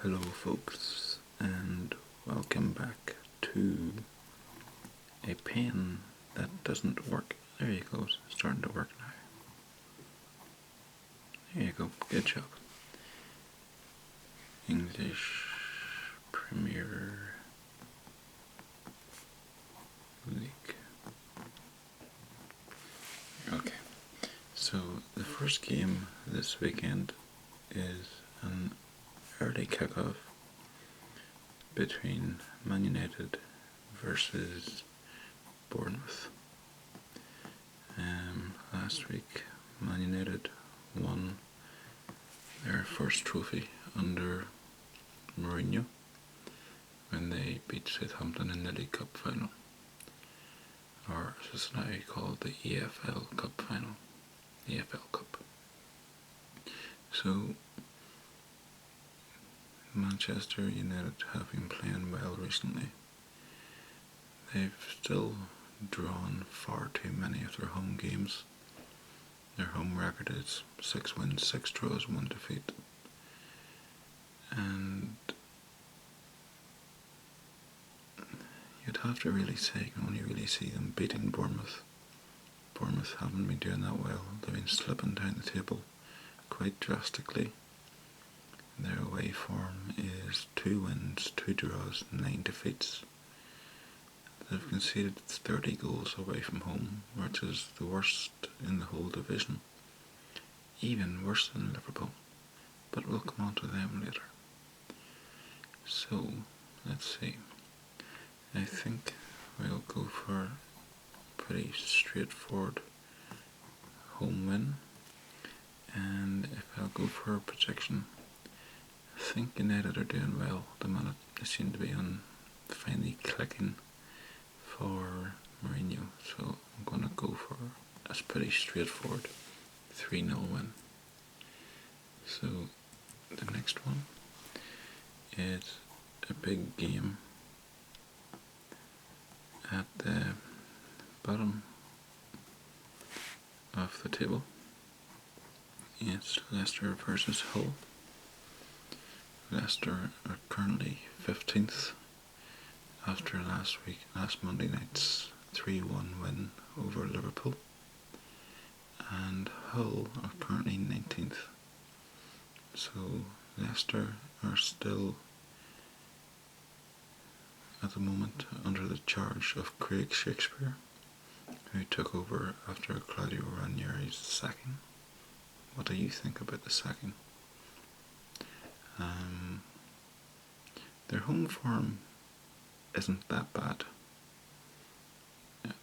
Hello folks, and welcome back to a pen that doesn't work. There you go, it's starting to work now. There you go, good job. English Premier League. Okay, so the first game this weekend is an early kickoff between Man United versus Bournemouth. Last week, Man United won their first trophy under Mourinho when they beat Southampton in the League Cup final, or as it's now called the EFL Cup final, EFL Cup. So Manchester United have been playing well recently. They've still drawn far too many of their home games. Their home record is 6 wins, 6 draws, 1 defeat. And you'd have to really say, you can only really see them beating Bournemouth. Bournemouth haven't been doing that well. They've been slipping down the table quite drastically. Their away form is 2 wins, 2 draws, 9 defeats. They've conceded 30 goals away from home, which is the worst in the whole division. Even worse than Liverpool, but we'll come on to them later. So, let's see. I think we'll go for a pretty straightforward home win. And if I'll go for a projection, I think United are doing well at the minute. They seem to be finally clicking for Mourinho, so I'm going to go for a pretty straightforward 3-0 win. So the next one is a big game at the bottom of the table. It's Leicester versus Hull. Leicester are currently 15th after last Monday night's 3-1 win over Liverpool, and Hull are currently 19th. So Leicester are still at the moment under the charge of Craig Shakespeare, who took over after Claudio Ranieri's sacking. What do you think about the sacking? Their home form isn't that bad.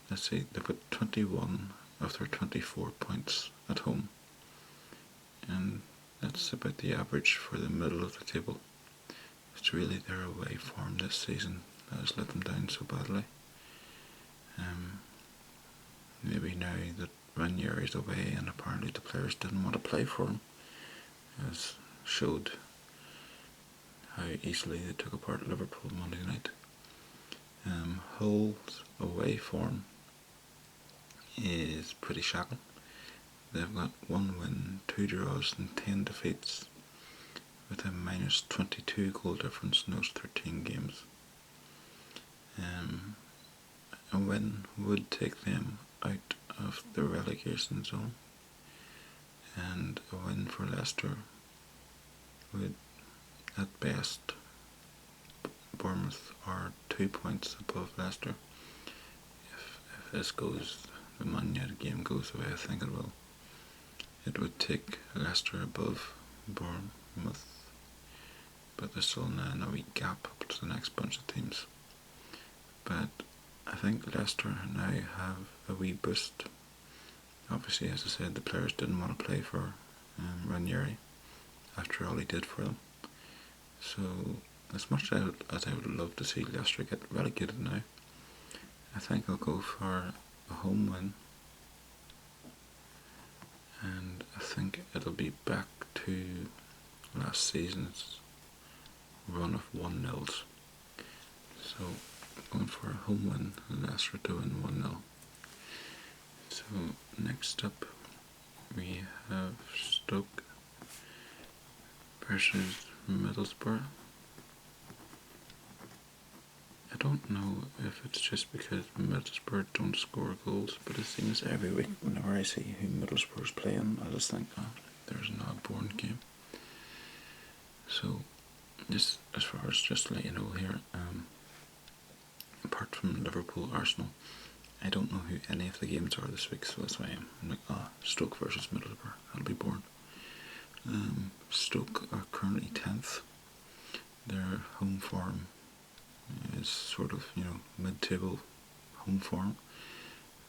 Let's say they've got 21 of their 24 points at home, and that's about the average for the middle of the table. It's really their away form this season that has let them down so badly. Maybe now that Ranieri's away and apparently the players didn't want to play for him, has showed how easily they took apart Liverpool Monday night. Hull's away form is pretty shocking. They've got 1 win, 2 draws and 10 defeats, with a minus 22 goal difference in those 13 games. A win would take them out of the relegation zone, and a win for Leicester would, at best, Bournemouth are 2 points above Leicester. If this goes, the Man United game goes the way I think it will, it would take Leicester above Bournemouth, but there's still now a wee gap up to the next bunch of teams. But I think Leicester now have a wee boost. Obviously, as I said, the players didn't want to play for Ranieri after all he did for them. So, as much as I would love to see Leicester get relegated now, I think I'll go for a home win, and I think it'll be back to last season's run of 1-0s. So I'm going for a home win and Leicester to win 1-0. So next up we have Stoke versus Middlesbrough. don't know if it's just because Middlesbrough don't score goals, but it seems every week whenever I see who Middlesbrough's playing, I just think, oh, there's an odd-born game. So, just as far as just to let you know here, apart from Liverpool, Arsenal, I don't know who any of the games are this week, so that's why I'm like, Stoke versus Middlesbrough, that'll be boring. Stoke are currently 10th. Their home form is sort of, mid-table home form.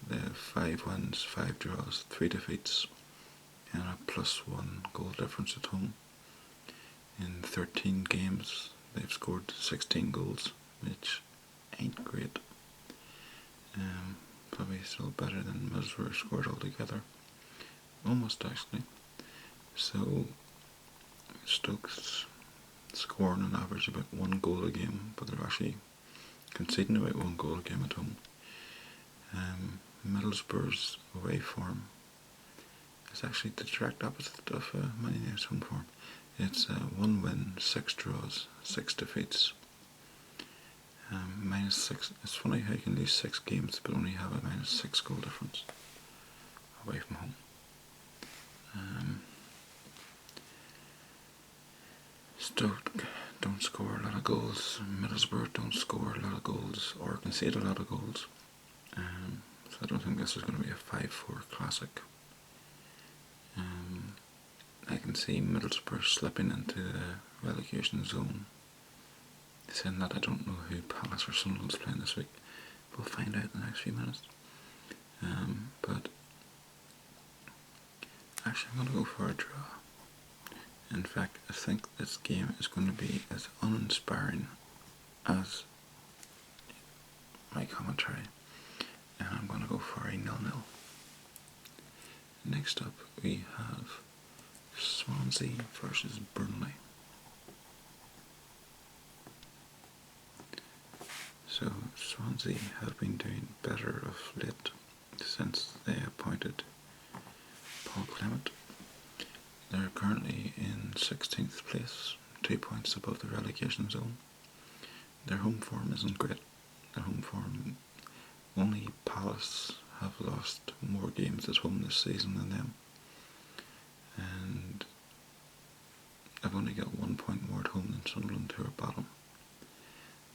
They have 5 wins, 5 draws, 3 defeats, and a +1 goal difference at home. In 13 games, they've scored 16 goals, which ain't great. Probably still better than Middlesbrough scored altogether. Almost, actually. So, Stoke's scoring on average about 1 goal a game, but they're actually conceding about 1 goal a game at home. Middlesbrough's away form is actually the direct opposite of Man United's home form. It's 1 win, 6 draws, 6 defeats. -6. It's funny how you can lose 6 games but only have a -6 goal difference away from home. Stoke don't score a lot of goals. Middlesbrough don't score a lot of goals or concede a lot of goals. So I don't think this is going to be a 5-4 classic. I can see Middlesbrough slipping into the relegation zone. Saying that, I don't know who Palace or Sunderland's playing this week. We'll find out in the next few minutes. But actually I'm going to go for a draw. In fact, I think this game is going to be as uninspiring as my commentary, and I'm going to go for a 0-0. Next up we have Swansea versus Burnley. So Swansea have been doing better of late since they appointed Paul Clement. They're currently in 16th place, 2 points above the relegation zone. Their home form isn't great. Their home form, only Palace have lost more games at home this season than them. And I've only got 1 point more at home than Sunderland, who are bottom.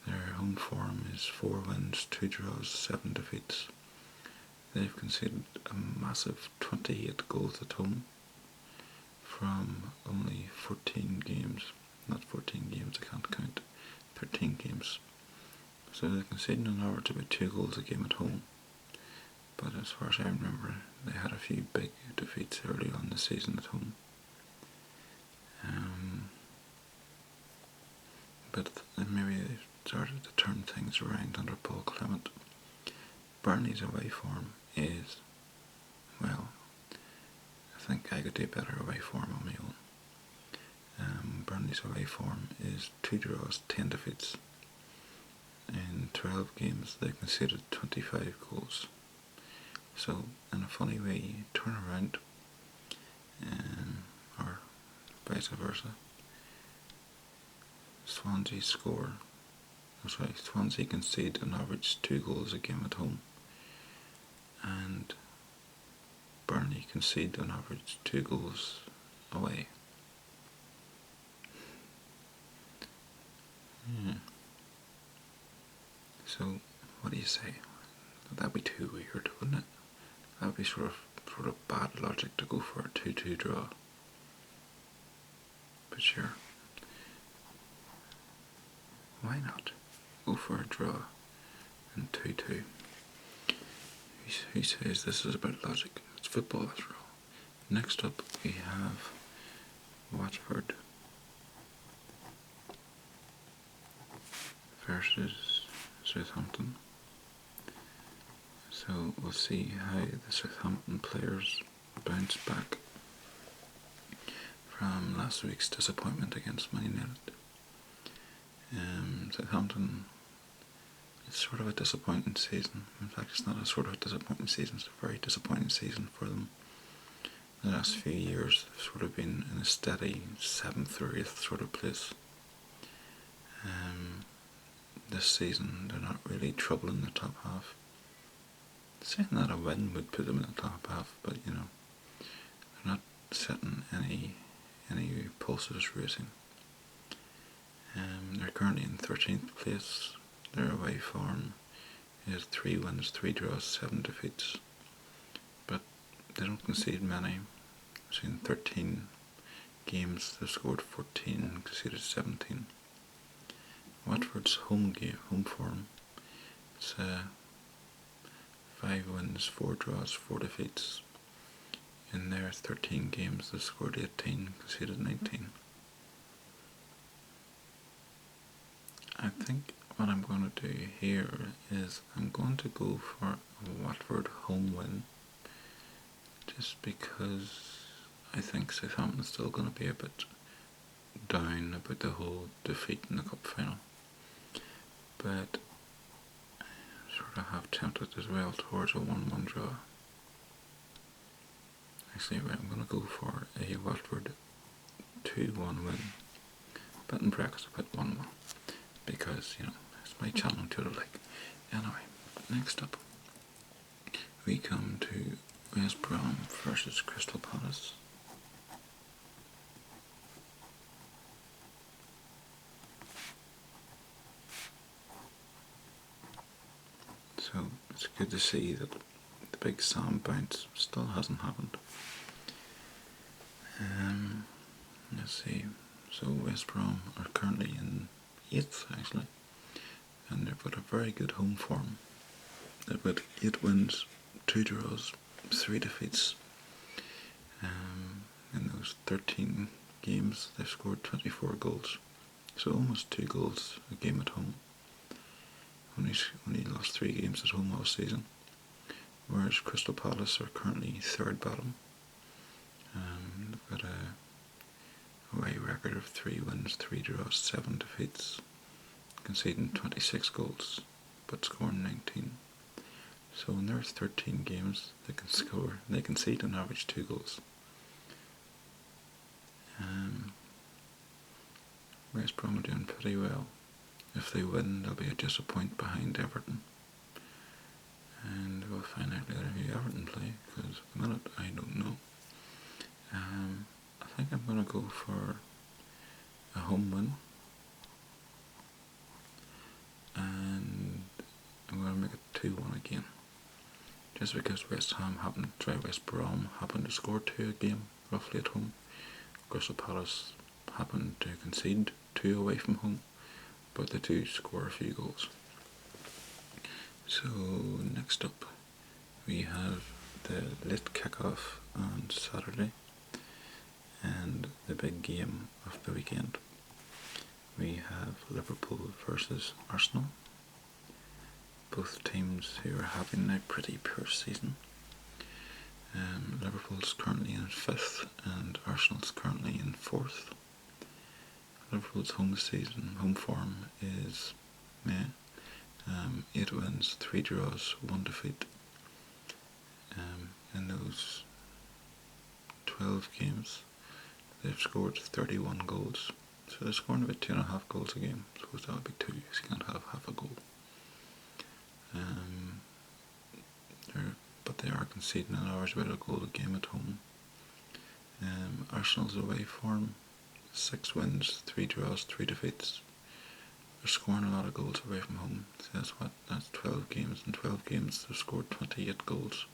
Their home form is 4 wins, 2 draws, 7 defeats. They've conceded a massive 28 goals at home from only 14 games. Not 14 games, I can't count. 13 games. So they're conceding an average about 2 goals a game at home. But as far as I remember, they had a few big defeats early on the season at home. But maybe they've started to turn things around under Paul Clement. Burnley's away form is, well, I think I could do better away form on my own. Burnley's away form is 2 draws, 10 defeats. In 12 games they've conceded 25 goals. So in a funny way, you turn around, or vice versa. Swansea concede an average 2 goals a game at home, and Burnley concede an average 2 goals away. So, what do you say? That'd be too weird, wouldn't it? That'd be sort of bad logic to go for a 2-2 draw. But sure. Why not? Go for a draw and 2-2. Who says this is about logic? It's football after all. Next up we have Watford versus Southampton. So we'll see how the Southampton players bounce back from last week's disappointment against Man United. Southampton, it's sort of a disappointing season. In fact, it's not a sort of disappointing season, it's a very disappointing season for them. The last few years they've sort of been in a steady 7th or 8th sort of place. this season they're not really troubling the top half. Saying that a win would put them in the top half, but they're not setting any pulses racing. They're currently in 13th place. Their away form is 3 wins, 3 draws, 7 defeats. But they don't concede many. So in 13 games they've scored 14 and conceded 17. Watford's home form, it's 5 wins, 4 draws, 4 defeats. In their 13 games they've scored 18, conceded 19. I think what I'm going to do here is I'm going to go for a Watford home win, just because I think Southampton's still going to be a bit down about the whole defeat in the cup final. But I sort of have tempted as well towards a 1-1 draw. Actually, right, I'm going to go for a Watford 2-1 win. But in brackets I put 1-1. Because, it's my channel to the like. Anyway, next up, we come to West Brom versus Crystal Palace. So, it's good to see that the big Sam bounce still hasn't happened. Let's see. So, West Brom are currently in 8th actually, and they've got a very good home form. They've got 8 wins, 2 draws, 3 defeats. In those 13 games they've scored 24 goals, so almost 2 goals a game at home. Only lost 3 games at home all season, whereas Crystal Palace are currently 3rd bottom. They've got a away record of 3 wins, 3 draws, 7 defeats, conceding 26 goals, but scoring 19. So in their 13 games, they concede an average 2 goals. West Brom are doing pretty well. If they win, they'll be just a point behind Everton. And we'll find out later who Everton play, because at the minute I don't know. I think I'm going to go for a home win, and I'm going to make it 2-1 again, just because West Brom happened to score 2 a game roughly at home. Crystal Palace happened to concede 2 away from home, but they do score a few goals. So next up we have the late kick-off on Saturday, and the big game of the weekend. We have Liverpool versus Arsenal. Both teams who are having a pretty poor season. Liverpool's currently in 5th and Arsenal's currently in 4th. Liverpool's home form is 8 wins, 3 draws, 1 defeat. In those 12 games they've scored 31 goals, so they're scoring about 2.5 goals a game. I suppose that would be 2, because you can't have half a goal. But they are conceding an average about a goal a game at home. Arsenal's away form, 6 wins, 3 draws, 3 defeats. They're scoring a lot of goals away from home. So that's 12 games. In 12 games they've scored 28 goals.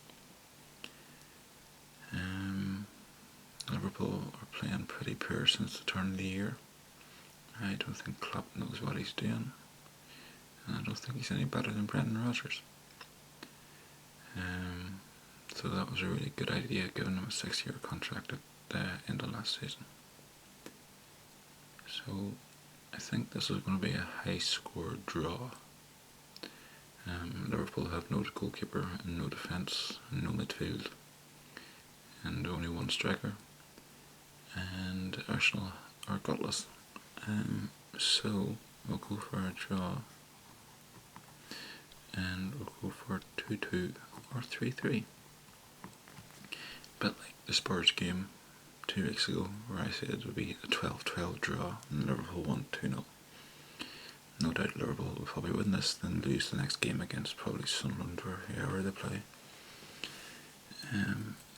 Liverpool are playing pretty poor since the turn of the year. I don't think Klopp knows what he's doing, and I don't think he's any better than Brendan Rodgers. So that was a really good idea, giving him a 6-year contract at the end of last season. So I think this is going to be a high score draw. Liverpool have no goalkeeper and no defence and no midfield and only 1 striker, and Arsenal are gutless. So we'll go for a draw, and we'll go for 2-2 or 3-3. But like the Spurs game 2 weeks ago, where I said it would be a 12-12 draw and Liverpool won 2-0. no doubt Liverpool will probably win this, then lose the next game against probably Sunderland or whoever they play.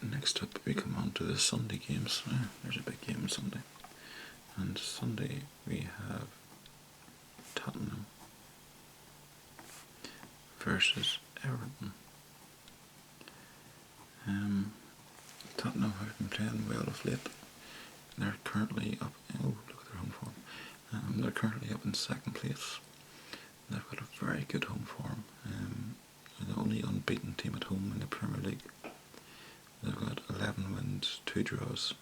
Next up we come on to the Sunday games. There's a big game on Sunday. And Sunday we have Tottenham versus Everton. Tottenham have been playing well of late. They're currently up. Oh, look at their home form. They're currently up in second place. They've got a very good home form. They're the only unbeaten team at home in the Premier League. They've got 11 wins, 2 draws.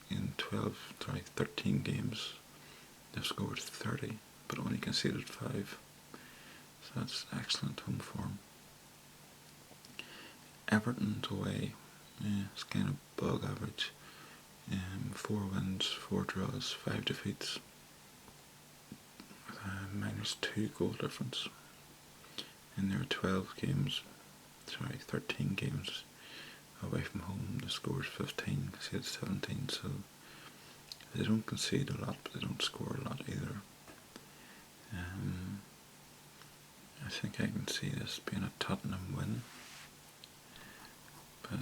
In 13 games, they've scored 30, but only conceded 5. So that's excellent home form. Everton's away. It's kind of bog average. 4 wins, 4 draws, 5 defeats. -2 goal difference. In their 13 games away from home, they scored 15, conceded 17, so they don't concede a lot, but they don't score a lot either. I think I can see this being a Tottenham win, but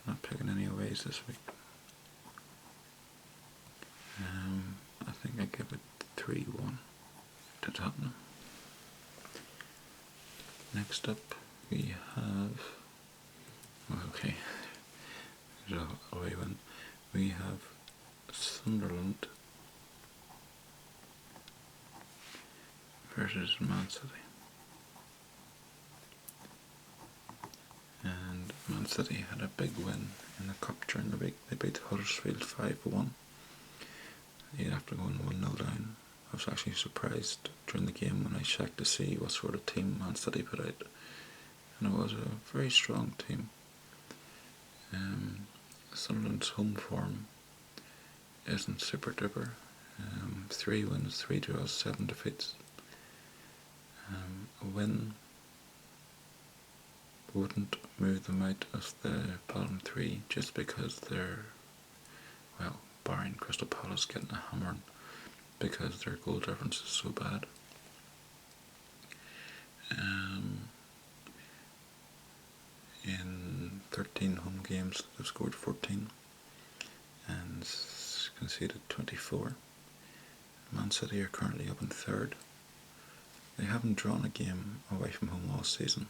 not picking any aways this week. I think I give it 3-1 to Tottenham. Next up we have, okay, there's a away win. We have Sunderland versus Man City. And Man City had a big win in the cup during the week. They beat Huddersfield 5-1. After going 1-0 down. I was actually surprised during the game when I checked to see what sort of team Man City put out, and it was a very strong team. Sunderland's home form isn't super duper. 3 wins, 3 draws, 7 defeats. A win wouldn't move them out of the bottom 3 just because they're, well, barring Crystal Palace getting a hammering, because their goal difference is so bad. In 13 home games, they've scored 14 and conceded 24. Man City are currently up in 3rd. They haven't drawn a game away from home all season.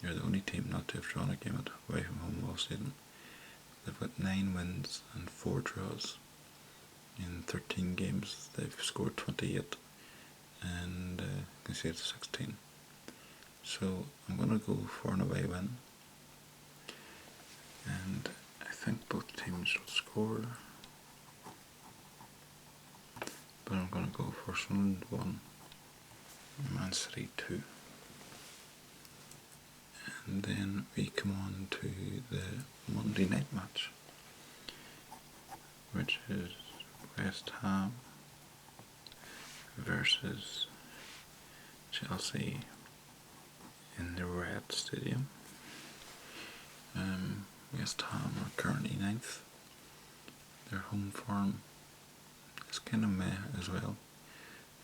They're the only team not to have drawn a game away from home all season. They've got 9 wins and 4 draws. In 13 games, they've scored 28 and conceded 16. So I'm going to go for an away win. And I think both teams will score. But I'm going to go for Sunderland 1, Man City 2. And then we come on to the Monday night match, which is West Ham versus Chelsea in the Red Stadium. West Ham are currently 9th. Their home form is kind of meh as well.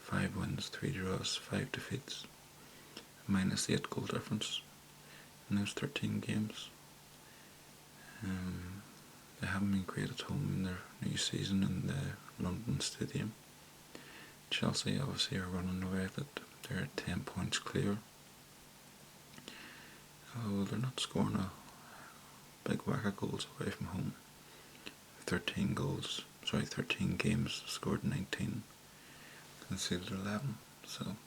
5 wins, 3 draws, 5 defeats, -8 goal difference in those 13 games. They haven't been great at home in their new season in the London Stadium. Chelsea obviously are running away with it. They're 10 points clear. Oh, they're not scoring a big whack of goals away from home. 13 games, scored 19, conceded 11. So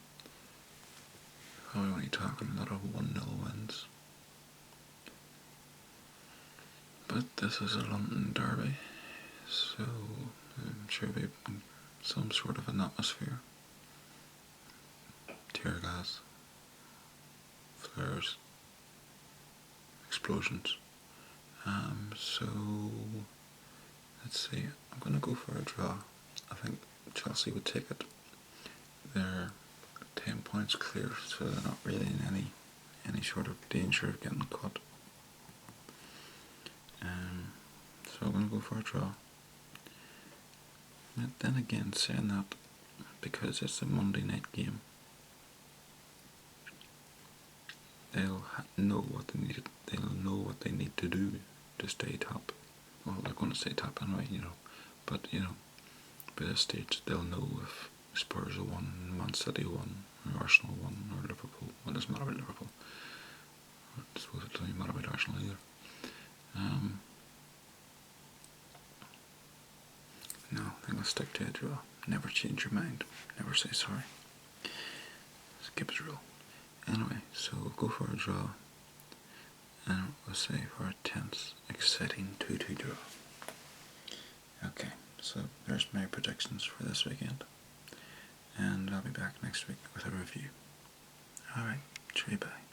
probably only talking a lot of 1-0 wins. But this is a London derby, so I'm sure there'll be some sort of an atmosphere. Tear gas, flares, explosions. So let's see, I'm going to go for a draw. I think Chelsea would take it. They're 10 points clear, so they're not really in any sort of danger of getting caught. So I'm going to go for a draw. But then again, saying that, because it's a Monday night game. They'll know what they need. They'll know what they need to do to stay top. Well, they're going to stay top anyway, But by this stage, they'll know if Spurs have won, Man City won, or Arsenal won, or Liverpool. Well, it doesn't matter about Liverpool. I suppose it doesn't matter about Arsenal either. No, I think I'll stick to a draw. Never change your mind. Never say sorry. Skip a rule. Anyway, so we'll go for a draw. And we'll say for a tense, exciting 2-2 draw. Okay, so there's my predictions for this weekend. And I'll be back next week with a review. Alright, cheerio, bye.